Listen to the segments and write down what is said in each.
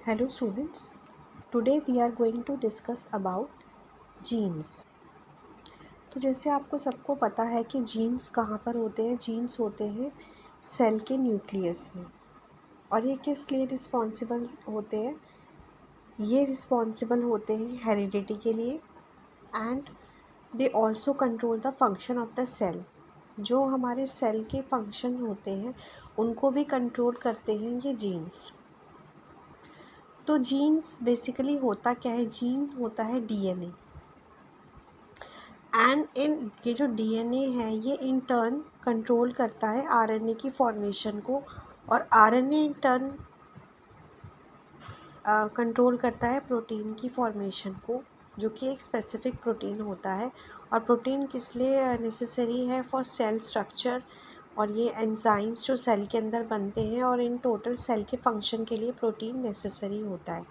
Hello students, today we are going to discuss about genes। तो जैसे आपको सबको पता है कि जीन्स कहाँ पर होते हैं। जीन्स होते हैं सेल के न्यूक्लियस में। और ये किस लिए रिस्पॉन्सिबल होते हैं? ये रिस्पॉन्सिबल होते हैं हेरिडिटी के लिए and they also control the function of the cell. जो हमारे सेल के फंक्शन होते हैं उनको भी कंट्रोल करते हैं ये जीन्स। तो जीन्स बेसिकली होता क्या है? जीन होता है डीएनए एंड ये जो डीएनए है ये इन टर्न कंट्रोल करता है आरएनए की फॉर्मेशन को, और आरएनए इन टर्न कंट्रोल करता है प्रोटीन की फॉर्मेशन को, जो कि एक स्पेसिफिक प्रोटीन होता है। और प्रोटीन किस लिए नेसेसरी है? For sale structure. और ये एंजाइम्स जो सेल के अंदर बनते हैं, और इन टोटल सेल के फंक्शन के लिए प्रोटीन नेसेसरी होता है।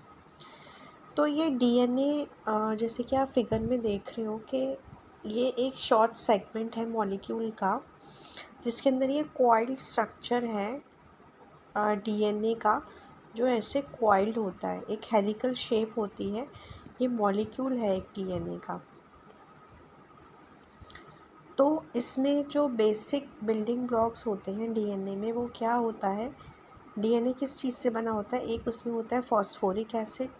तो ये डीएनए जैसे कि आप फिगर में देख रहे हो कि ये एक शॉर्ट सेगमेंट है मॉलिक्यूल का, जिसके अंदर ये कॉइल्ड स्ट्रक्चर है डीएनए का, जो ऐसे कॉइल्ड होता है, एक हेलिकल शेप होती है। ये मॉलिक्यूल है एक डीएनए का। तो इसमें जो बेसिक बिल्डिंग ब्लॉक्स होते हैं डीएनए में, वो क्या होता है? डीएनए किस चीज़ से बना होता है? एक उसमें होता है phosphoric acid,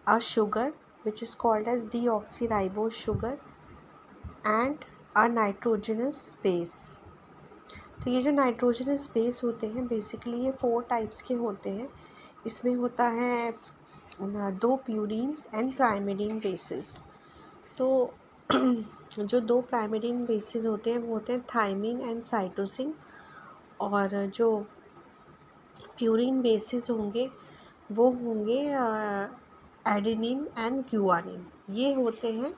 a sugar which is called as deoxyribose sugar and a nitrogenous base। तो ये जो नाइट्रोजनस बेस होते हैं बेसिकली ये 4 टाइप्स के होते हैं। इसमें होता है 2 प्यूरीन्स एंड प्राइमरीन बेसिस। तो जो 2 प्राइमरीन बेसिस होते हैं वो होते हैं थायमिन एंड साइटोसिन, और जो प्यूरीन बेसिस होंगे वो होंगे एडेनिन एंड ग्वानिन। ये होते हैं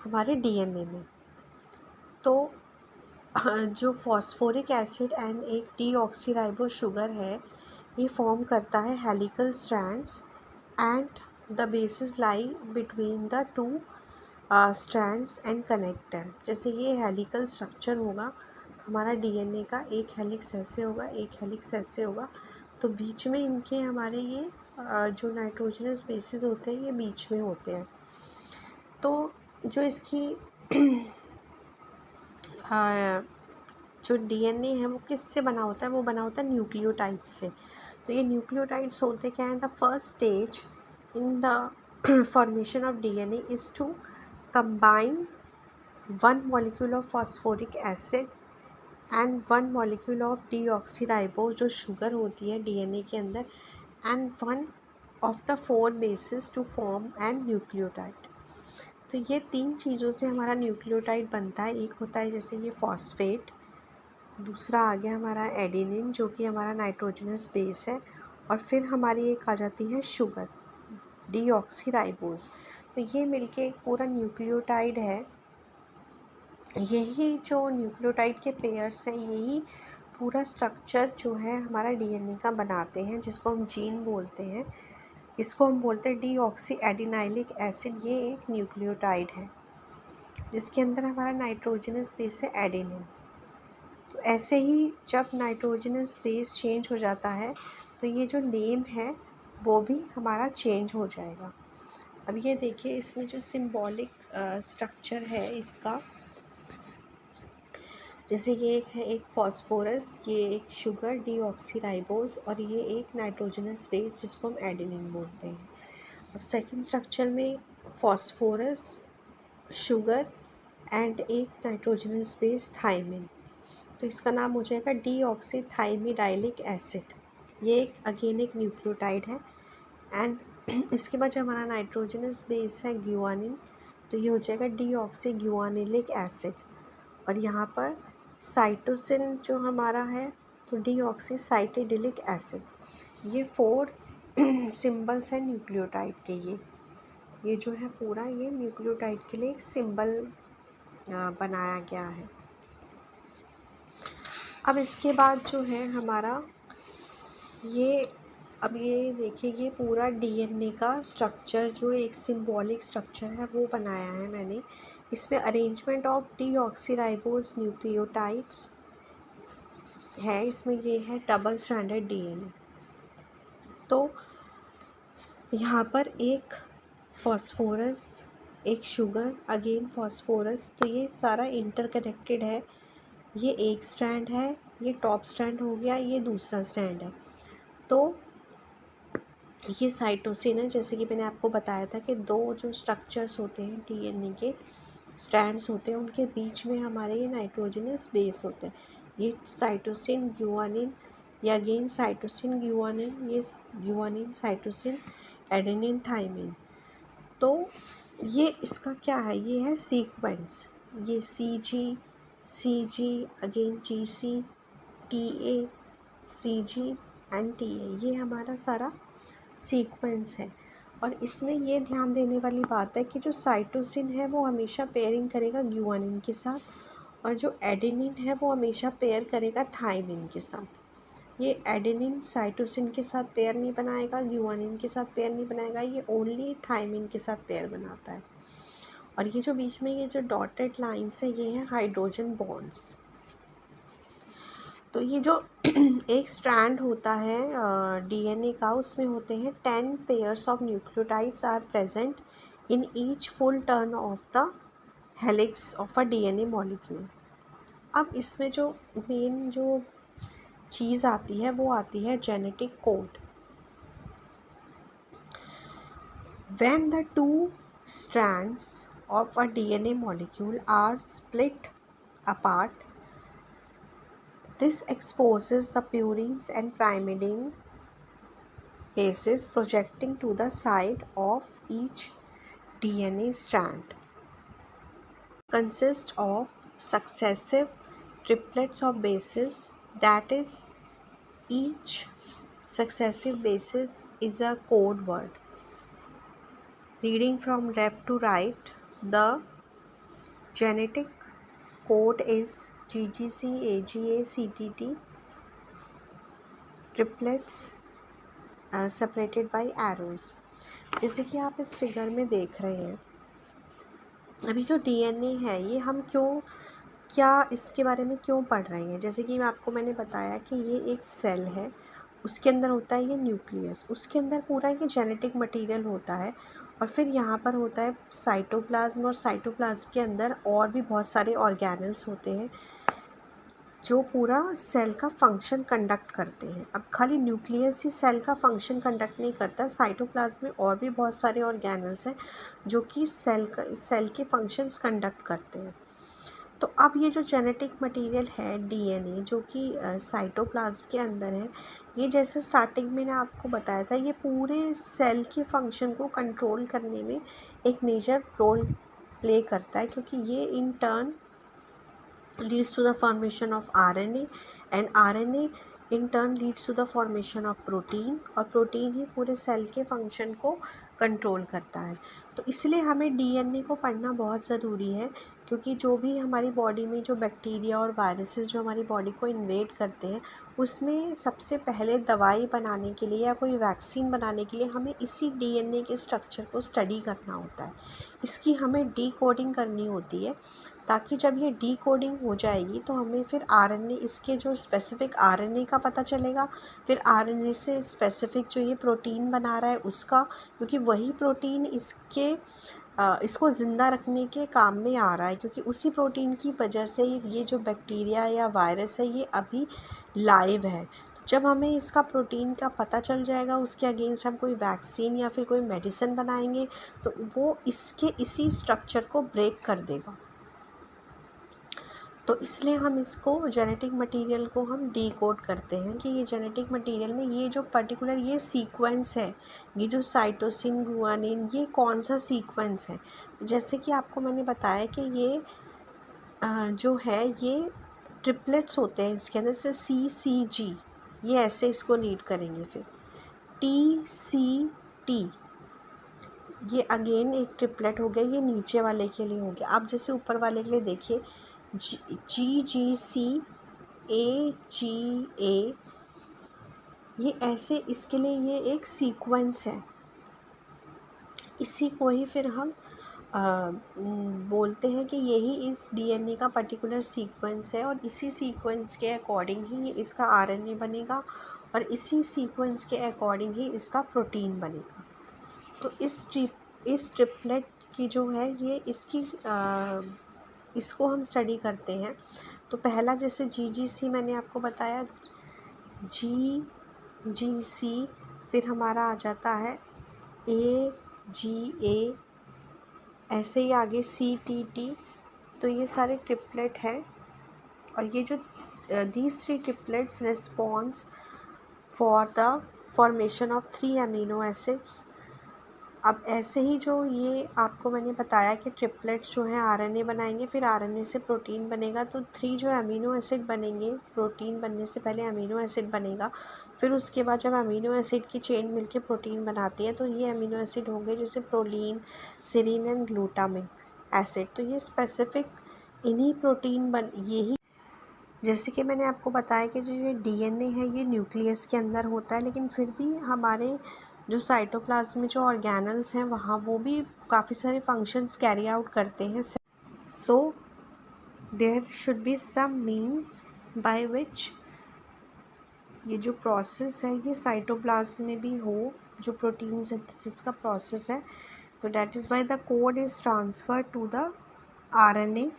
हमारे डीएनए में। तो जो फॉस्फोरिक एसिड एंड एक डीऑक्सीराइबोस शुगर है, ये फॉर्म करता है helical strands and the basis lie between the 2 strands and connect them. जैसे ये हेलिकल स्ट्रक्चर होगा हमारा डीएनए का, एक हेलिक्स ऐसे होगा, एक हेलिक्स ऐसे होगा। तो बीच में इनके हमारे ये जो नाइट्रोजनस बेसिस होते हैं ये बीच में होते हैं। तो जो इसकी जो डीएनए है वो किससे बना होता है? वो बना होता है न्यूक्लियोटाइड्स से। तो ये न्यूक्लियोटाइड्स होते क्या हैं? The first stage in the formation of DNA is to combine 1 molecule of phosphoric acid and 1 molecule of deoxyribose, जो शुगर होती है डीएनए के अंदर, and 1 of the 4 bases to form and nucleotide. तो ये 3 चीज़ों से हमारा न्यूक्लियोटाइड बनता है। एक होता है जैसे ये फॉस्फेट, दूसरा आ गया हमारा एडेनिन जो कि हमारा नाइट्रोजनस बेस है, और फिर हमारी एक आ जाती है शुगर डीऑक्सीराइबोस। तो ये मिलके एक पूरा न्यूक्लियोटाइड है। यही जो न्यूक्लियोटाइड के पेयर्स हैं यही पूरा स्ट्रक्चर जो है हमारा डीएनए का बनाते हैं, जिसको हम जीन बोलते हैं। इसको हम बोलते हैं डीऑक्सी एडिनाइलिक एसिड। ये एक न्यूक्लियोटाइड है जिसके अंदर हमारा नाइट्रोजनस बेस है एडेनिन। तो ऐसे ही जब नाइट्रोजनस बेस चेंज हो जाता है तो ये जो नेम है वो भी हमारा चेंज हो जाएगा। अब ये देखिए इसमें जो सिंबॉलिक स्ट्रक्चर है इसका, जैसे ये एक है एक फॉस्फोरस, ये एक शुगर डीऑक्सीराइबोस, और ये एक नाइट्रोजनस बेस जिसको हम एडेनिन बोलते हैं। अब सेकंड स्ट्रक्चर में फॉस्फोरस, शुगर एंड एक नाइट्रोजनस बेस थायमिन। तो इसका नाम हो जाएगा डीऑक्सीथाइमिडाइलिक एसिड। ये एक अगेन एक न्यूक्लियोटाइड है। एंड इसके बाद जो हमारा नाइट्रोजनस बेस है ग्वानिन, तो ये हो जाएगा डीऑक्सीग्वानिलिक एसिड। और यहाँ पर साइटोसिन जो हमारा है तो डीऑक्सीसाइटिडिलिक एसिड। ये 4 सिंबल्स हैं न्यूक्लियोटाइड के। ये जो है पूरा ये न्यूक्लियोटाइड के लिए एक सिंबल बनाया गया है। अब इसके बाद जो है हमारा अब ये देखिए ये पूरा डीएनए का स्ट्रक्चर जो एक सिंबॉलिक स्ट्रक्चर है वो बनाया है मैंने। इसमें अरेंजमेंट ऑफ डीऑक्सीराइबोस न्यूक्लियोटाइड्स है। इसमें ये है डबल स्ट्रैंडेड डीएनए। तो यहाँ पर एक फॉस्फोरस, एक शुगर, अगेन फॉस्फोरस, तो ये सारा इंटरकनेक्टेड है। ये एक स्ट्रैंड है, ये टॉप स्ट्रैंड हो गया, ये दूसरा स्ट्रैंड है। तो ये साइटोसिन है, जैसे कि मैंने आपको बताया था कि दो जो स्ट्रक्चर्स होते हैं डीएनए के स्ट्रैंड्स होते हैं, उनके बीच में हमारे ये नाइट्रोजनस बेस होते हैं। ये साइटोसिन ग्यूआनिन, या अगेन साइटोसिन ग्यूआनिन, ये ग्यूआनिन साइटोसिन एडेनिन थाइमिन। तो ये इसका क्या है, ये है सीक्वेंस। ये C G again GC, TA, CG and TA, ये हमारा सारा सीक्वेंस है। और इसमें ये ध्यान देने वाली बात है कि जो साइटोसिन है वो हमेशा पेयरिंग करेगा ग्यूआनिन के साथ, और जो एडेनिन है वो हमेशा पेयर करेगा थाइमिन के साथ। ये एडेनिन साइटोसिन के साथ पेयर नहीं बनाएगा, ग्यूआनिन के साथ पेयर नहीं बनाएगा, ये ओनली थाइमिन के साथ पेयर बनाता है। और ये जो बीच में ये जो डॉटेड लाइन्स है, ये है हाइड्रोजन बॉन्ड्स। तो ये जो एक स्ट्रैंड होता है डीएनए का, उसमें होते हैं 10 pairs of nucleotides are present in each full turn of the helix of a DNA molecule. अब इसमें जो मेन जो चीज़ आती है वो आती है genetic code. When the two strands of a DNA molecule are split apart, this exposes the purines and pyrimidine bases projecting to the side of each DNA strand. Consists of successive triplets of bases, that is, each successive basis is a code word. Reading from left to right, the genetic code is GGC, AGA, CTT, triplets separated by arrows। जैसे कि आप इस figure में देख रहे हैं, अभी जो डीएनए है ये हम क्या इसके बारे में क्यों पढ़ रहे हैं। जैसे कि मैंने बताया कि ये एक सेल है, उसके अंदर होता है ये न्यूक्लियस, उसके अंदर पूरा ये जेनेटिक मटेरियल होता है, और फिर यहाँ पर होता है साइटोप्लाज्म, और साइटोप्लाज्म के अंदर और भी बहुत सारे ऑर्गेनल्स होते हैं जो पूरा सेल का फंक्शन कंडक्ट करते हैं। अब खाली न्यूक्लियस ही सेल का फंक्शन कंडक्ट नहीं करता, साइटोप्लाज्म में और भी बहुत सारे ऑर्गेनल्स हैं जो कि सेल के फंक्शंस कंडक्ट करते हैं। तो अब ये जो जेनेटिक मटेरियल है डीएनए जो कि साइटोप्लाज्म के अंदर है, ये जैसे स्टार्टिंग में मैंने आपको बताया था, ये पूरे सेल के फंक्शन को कंट्रोल करने में एक मेजर रोल प्ले करता है, क्योंकि ये in turn leads to the formation of RNA, and RNA in turn leads to the formation of protein, और प्रोटीन ही पूरे सेल के फंक्शन को कंट्रोल करता है। तो इसलिए हमें डीएनए को पढ़ना बहुत ज़रूरी है, क्योंकि जो भी हमारी बॉडी में जो बैक्टीरिया और वायरसेस जो हमारी बॉडी को इन्वेड करते हैं, उसमें सबसे पहले दवाई बनाने के लिए या कोई वैक्सीन बनाने के लिए हमें इसी डीएनए के स्ट्रक्चर को स्टडी करना होता है। इसकी हमें डीकोडिंग करनी होती है, ताकि जब ये डीकोडिंग हो जाएगी तो हमें फिर आरएनए, इसके जो स्पेसिफ़िक आरएनए का पता चलेगा, फिर आरएनए से स्पेसिफ़िक जो ये प्रोटीन बना रहा है उसका, क्योंकि वही प्रोटीन इसको ज़िंदा रखने के काम में आ रहा है, क्योंकि उसी प्रोटीन की वजह से ये जो बैक्टीरिया या वायरस है ये अभी लाइव है। जब हमें इसका प्रोटीन का पता चल जाएगा, उसके अगेंस्ट हम कोई वैक्सीन या फिर कोई मेडिसिन बनाएंगे, तो वो इसी स्ट्रक्चर को ब्रेक कर देगा। तो इसलिए हम इसको जेनेटिक मटेरियल को हम डीकोड करते हैं कि ये जेनेटिक मटेरियल में ये जो पर्टिकुलर ये सीक्वेंस है, ये जो साइटोसिन गुआनिन, ये कौन सा सीक्वेंस है। जैसे कि आपको मैंने बताया कि ये जो है ये ट्रिपलेट्स होते हैं इसके अंदर, से CCG, ये ऐसे इसको रीड करेंगे। फिर TCT, ये अगेन एक ट्रिपलेट हो गया, ये नीचे वाले के लिए हो गया। आप जैसे ऊपर वाले के लिए देखिए, GGC, AGA, ये ऐसे इसके लिए ये एक सीक्वेंस है। इसी को ही फिर हम बोलते हैं कि यही इस डीएनए का पर्टिकुलर सीक्वेंस है, और इसी सीक्वेंस के अकॉर्डिंग ही इसका आरएनए बनेगा, और इसी सीक्वेंस के अकॉर्डिंग ही इसका प्रोटीन बनेगा। तो इस ट्रिपलेट की जो है ये इसको हम स्टडी करते हैं। तो पहला जैसे GGC मैंने आपको बताया, GGC, फिर हमारा आ जाता है AGA, ऐसे ही आगे CTT। तो ये सारे ट्रिपलेट हैं और ये जो these three triplets responds for the formation of 3 amino acids। अब ऐसे ही जो ये आपको मैंने बताया कि ट्रिपलेट्स जो हैं RNA बनाएंगे, फिर RNA से प्रोटीन बनेगा। तो 3 जो अमीनो एसिड बनेंगे, प्रोटीन बनने से पहले अमीनो एसिड बनेगा, फिर उसके बाद जब अमीनो एसिड की चेन मिलके प्रोटीन बनाती है तो ये अमीनो एसिड होंगे जैसे proline, serine and glutamic acid. तो ये स्पेसिफिक इन्हीं प्रोटीन यही, जैसे कि मैंने आपको बताया कि जो ये DNA है ये न्यूक्लियस के अंदर होता है, लेकिन फिर भी हमारे जो साइटोप्लाज्म में जो ऑर्गेनल्स हैं वहाँ वो भी काफ़ी सारे फंक्शंस कैरी आउट करते हैं। So there should be some means by which ये जो प्रोसेस है ये साइटोप्लाज्म में भी हो, जो प्रोटीन सिंथेसिस का प्रोसेस है। तो that is why the code is transfer to the RNA।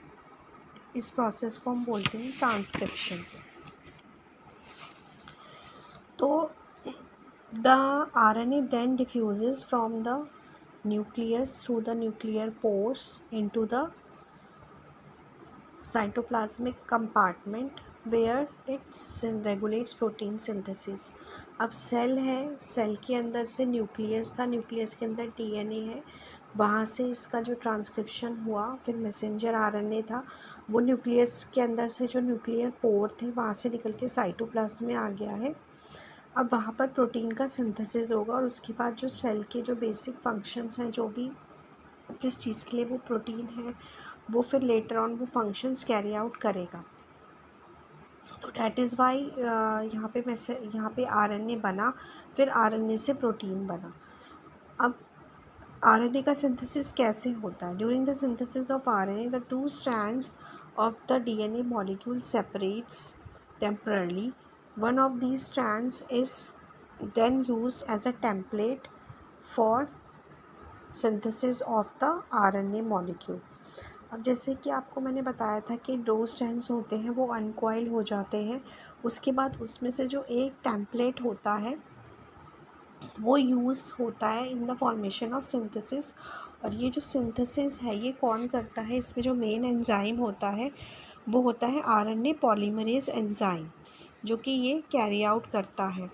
इस प्रोसेस को हम बोलते हैं ट्रांसक्रिप्शन। तो the RNA then diffuses from the nucleus through the nuclear pores into the cytoplasmic compartment where it regulates protein synthesis। अब cell है, cell के अंदर से न्यूक्लियस था, न्यूक्लियस के अंदर DNA है, वहाँ से इसका जो ट्रांसक्रिप्शन हुआ, फिर मैसेंजर RNA था, वो न्यूक्लियस के अंदर से जो न्यूक्लियर पोर थे वहाँ से निकल के साइटोप्लाज्म में आ गया है। अब वहाँ पर प्रोटीन का सिंथेसिस होगा और उसके बाद जो सेल के जो बेसिक फंक्शंस हैं, जो भी जिस चीज़ के लिए वो प्रोटीन है, वो फिर लेटर ऑन वो फंक्शंस कैरी आउट करेगा। तो डैट इज़ वाई यहाँ पे RNA बना, फिर RNA से प्रोटीन बना। अब RNA का सिंथेसिस कैसे होता है? During the synthesis of RNA the 2 strands of the DNA molecule separates temporarily। One of these strands is then used as a template for synthesis of the RNA molecule। अब जैसे कि आपको मैंने बताया था कि 2 strands होते हैं वो अनकॉइल हो जाते हैं, उसके बाद उसमें से जो एक टेम्पलेट होता है वो यूज़ होता है इन द फॉर्मेशन ऑफ सिंथेसिस। और ये जो सिंथेसिस है ये कौन करता है? इसमें जो मेन एंजाइम होता है वो होता है RNA पॉलीमरेज एंजाइम, जो कि ये कैरी आउट करता है।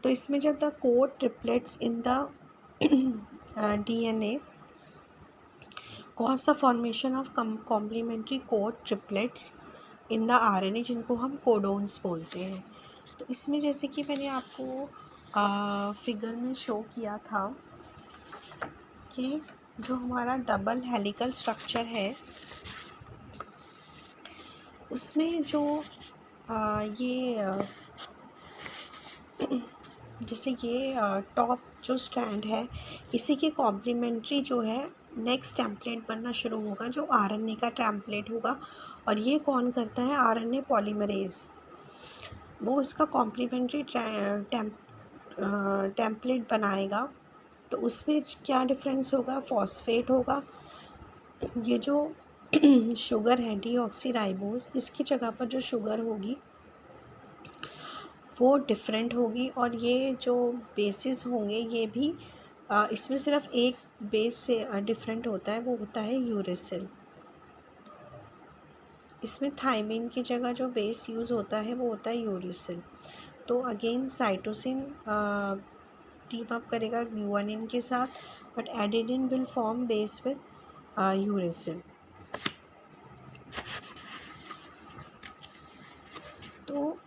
तो इसमें जब the code triplets in the DNA cause the formation of complementary code triplets in the RNA, जिनको हम कोडोन्स बोलते हैं। तो इसमें जैसे कि मैंने आपको फिगर में शो किया था कि जो हमारा डबल हेलिकल स्ट्रक्चर है उसमें जो जैसे ये टॉप जो स्ट्रैंड है इसी के कॉम्प्लीमेंट्री जो है नेक्स्ट टेम्पलेट बनना शुरू होगा, जो RNA का टेम्पलेट होगा। और ये कौन करता है? RNA polymerase. वो इसका कॉम्प्लीमेंट्री टेम्पलेट बनाएगा। तो उसमें क्या डिफरेंस होगा? फॉस्फेट होगा। ये जो शुगर है डीऑक्सीराइबोज, इसकी जगह पर जो शुगर होगी वो डिफरेंट होगी। और ये जो बेसिस होंगे ये भी इसमें सिर्फ एक बेस से डिफरेंट होता है, वो होता है यूरेसिल। इसमें थायमिन की जगह जो बेस यूज़ होता है वो होता है यूरेसिल। तो अगेन साइटोसिन टीम अप करेगा ग्लूआनिन के साथ, but adenine will form base with uracil. तो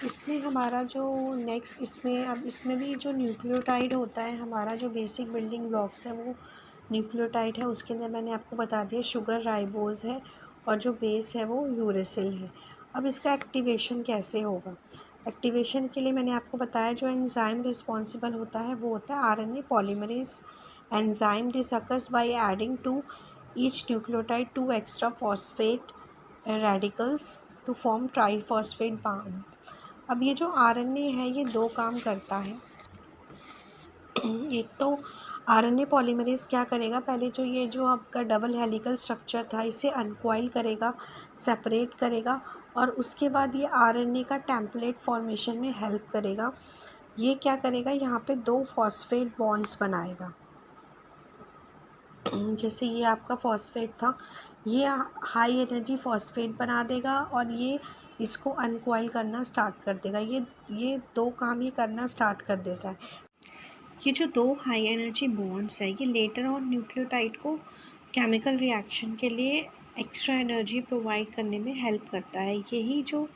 इसमें हमारा जो नेक्स्ट इसमें भी जो न्यूक्लियोटाइड होता है, हमारा जो बेसिक बिल्डिंग ब्लॉक्स है वो न्यूक्लियोटाइड है। उसके अंदर मैंने आपको बता दिया शुगर राइबोज है और जो बेस है वो यूरेसिल है। अब इसका एक्टिवेशन कैसे होगा? एक्टिवेशन के लिए मैंने आपको बताया जो एंजाइम रिस्पॉन्सिबल होता है वो होता है RNA polymerase enzyme. This occurs by adding to each nucleotide 2 extra phosphate radicals to form triphosphate bond. अब ये जो आरएनए है ये दो काम करता है। एक तो आरएनए पॉलीमरेज क्या करेगा, पहले जो ये जो आपका डबल हेलिकल स्ट्रक्चर था इसे अनकॉइल करेगा, सेपरेट करेगा, और उसके बाद ये आरएनए का टेम्पलेट फॉर्मेशन में हेल्प करेगा। ये क्या करेगा, यहाँ पे दो फॉस्फेट बॉन्ड्स बनाएगा। जैसे ये आपका फॉस्फेट था, ये हाई एनर्जी फॉस्फेट बना देगा और ये इसको अनकॉइल करना स्टार्ट कर देगा। ये दो काम ये करना स्टार्ट कर देता है। ये जो दो हाई एनर्जी बॉन्ड्स है ये लेटर ऑन न्यूक्लियोटाइड को केमिकल रिएक्शन के लिए एक्स्ट्रा एनर्जी प्रोवाइड करने में हेल्प करता है। यही जो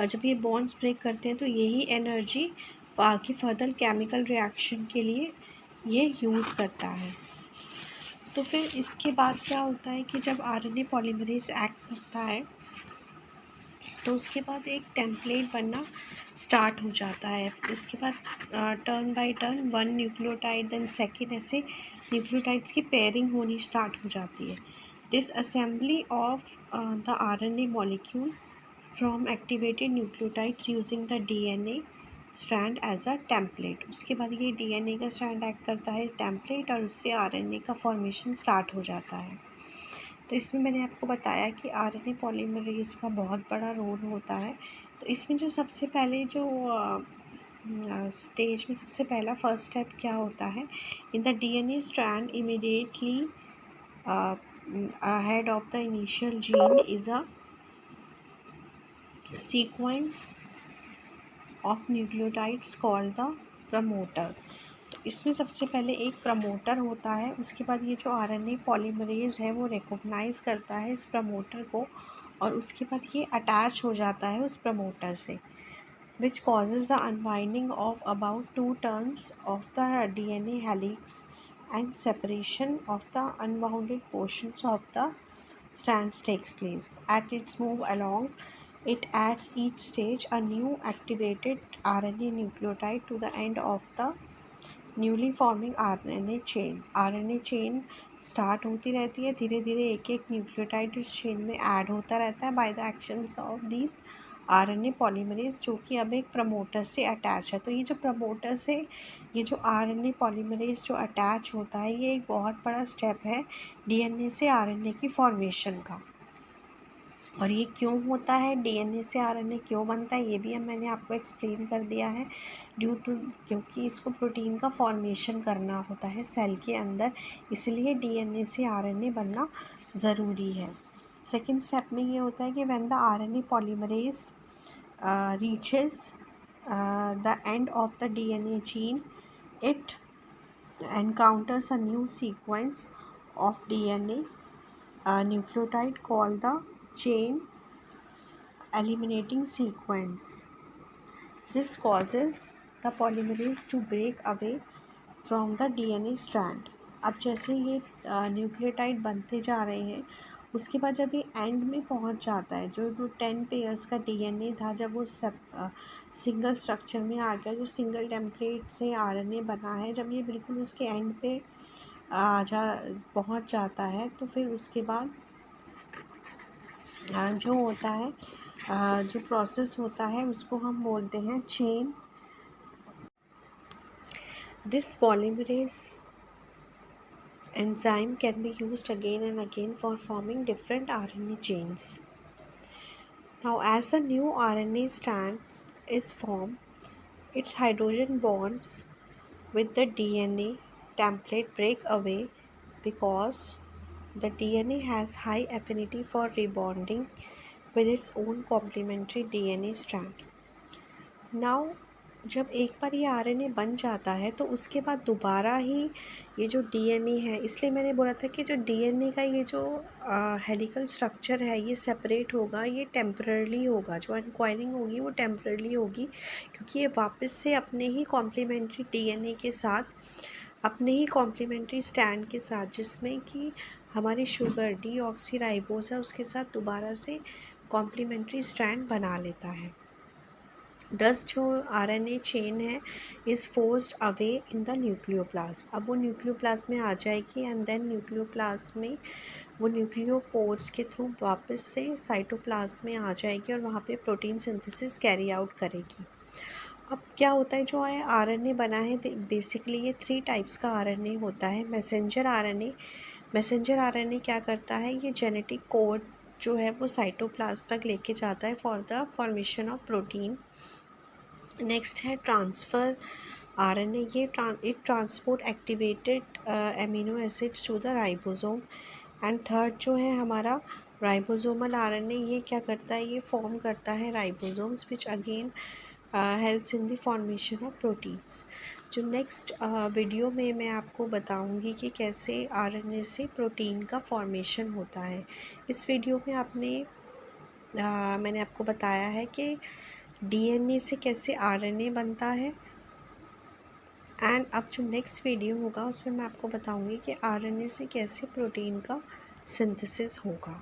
जब ये बॉन्ड्स ब्रेक करते हैं तो यही एनर्जी आगे फर्दर केमिकल रिएक्शन के लिए ये यूज़ करता है। तो फिर इसके बाद क्या होता है कि जब आरएनए पॉलीमरेज एक्ट करता है तो उसके बाद एक टेम्पलेट बनना स्टार्ट हो जाता है। उसके बाद turn by turn one nucleotide then second, ऐसे न्यूक्लियोटाइड्स की पेयरिंग होनी स्टार्ट हो जाती है। This assembly of the RNA molecule from activated nucleotides using the DNA strand as a template. उसके बाद ये डीएनए का स्ट्रैंड एक्ट करता है टेम्पलेट और उससे आरएनए का फॉर्मेशन स्टार्ट हो जाता है। तो इसमें मैंने आपको बताया कि आरएनए पॉलीमरेज का बहुत बड़ा रोल होता है। तो इसमें जो सबसे पहले जो स्टेज में सबसे पहला फर्स्ट स्टेप क्या होता है, in the DNA strand immediately ahead of the initial gene is a sequence of nucleotides called the promoter. तो इसमें सबसे पहले एक प्रमोटर होता है। उसके बाद ये जो आरएनए पॉलीमरेज है वो रिकॉग्नाइज़ करता है इस प्रमोटर को और उसके बाद ये अटैच हो जाता है उस प्रमोटर से, which causes the unwinding of about 2 turns of the DNA helix and separation of the unbounded portions of the strands takes place. At its move along, it adds each stage a new activated RNA nucleotide to the end of the newly forming RNA chain. RNA chain start होती रहती है, धीरे धीरे एक एक nucleotide इस chain में add होता रहता है by the actions of this RNA polymerase, जो कि अब एक प्रमोटर से अटैच है। तो ये जो प्रमोटर से ये जो आरएनए पॉलीमरेज जो अटैच होता है ये एक बहुत बड़ा स्टेप है डीएनए से आरएनए की फॉर्मेशन का। और ये क्यों होता है, डीएनए से आरएनए क्यों बनता है, ये भी अब मैंने आपको एक्सप्लेन कर दिया है। क्योंकि इसको प्रोटीन का फॉर्मेशन करना होता है सेल के अंदर, इसलिए डीएनए से आरएनए बनना ज़रूरी है। सेकेंड स्टेप में ये होता है कि when the RNA polymerase reaches the end of the DNA gene, it encounters a new sequence of DNA nucleotide called the chain eliminating sequence. This causes the polymerase to break away from the DNA strand. अब जैसे ये nucleotide बनते जा रहे हैं उसके बाद जब ये एंड में पहुंच जाता है, जो 10 पेयर्स का डीएनए था जब वो सिंगल स्ट्रक्चर में आ गया, जो सिंगल टेम्पलेट से आरएनए बना है, जब ये बिल्कुल उसके एंड पे पहुंच जाता है तो फिर उसके बाद जो होता है जो प्रोसेस होता है उसको हम बोलते हैं chain. This polymerase enzyme can be used again and again for forming different RNA chains. Now, as the new RNA strand is formed, its hydrogen bonds with the DNA template break away because the DNA has high affinity for rebonding with its own complementary DNA strand. Now, जब एक बार ये RNA बन जाता है तो उसके बाद दोबारा ही ये जो डीएनए है, इसलिए मैंने बोला था कि जो डीएनए का ये जो हेलिकल स्ट्रक्चर है ये सेपरेट होगा, ये टेम्पररी होगा, जो अनकॉइलिंग होगी वो टेम्पररी होगी, क्योंकि ये वापस से अपने ही कॉम्प्लीमेंट्री डीएनए के साथ, अपने ही कॉम्प्लीमेंट्री स्टैंड के साथ, जिसमें कि हमारी शुगर डीऑक्सीराइबोज है, उसके साथ दोबारा से कॉम्प्लीमेंट्री स्टैंड बना लेता है। दस जो आरएनए चेन है is forced away in the nucleoplasm. अब वो न्यूक्लियोप्लाज्म में आ जाएगी एंड देन न्यूक्लियोप्लाज्म में वो न्यूक्लियोपोर्स के थ्रू वापस से साइटोप्लाज्म में आ जाएगी और वहाँ पे प्रोटीन सिंथेसिस कैरी आउट करेगी। अब क्या होता है, जो आरएनए बना है बेसिकली ये 3 टाइप्स का आरएनए होता है। मैसेंजर आरएनए क्या करता है, ये जेनेटिक कोड जो है वो साइटोप्लाज्म तक लेके जाता है for the formation of protein. Next है ट्रांसफ़र आरएनए, ये transport activated amino acids to the ribosome. And third जो है हमारा राइबोसोमल आरएनए, ये क्या करता है, ये फॉर्म करता है ribosomes which again helps in the formation of proteins. जो नेक्स्ट वीडियो में मैं आपको बताऊंगी कि कैसे आरएनए से प्रोटीन का फॉर्मेशन होता है। इस वीडियो में मैंने आपको बताया है कि डीएनए से कैसे आरएनए बनता है। एंड अब जो नेक्स्ट वीडियो होगा उसमें मैं आपको बताऊंगी कि आरएनए से कैसे प्रोटीन का सिंथेसिस होगा।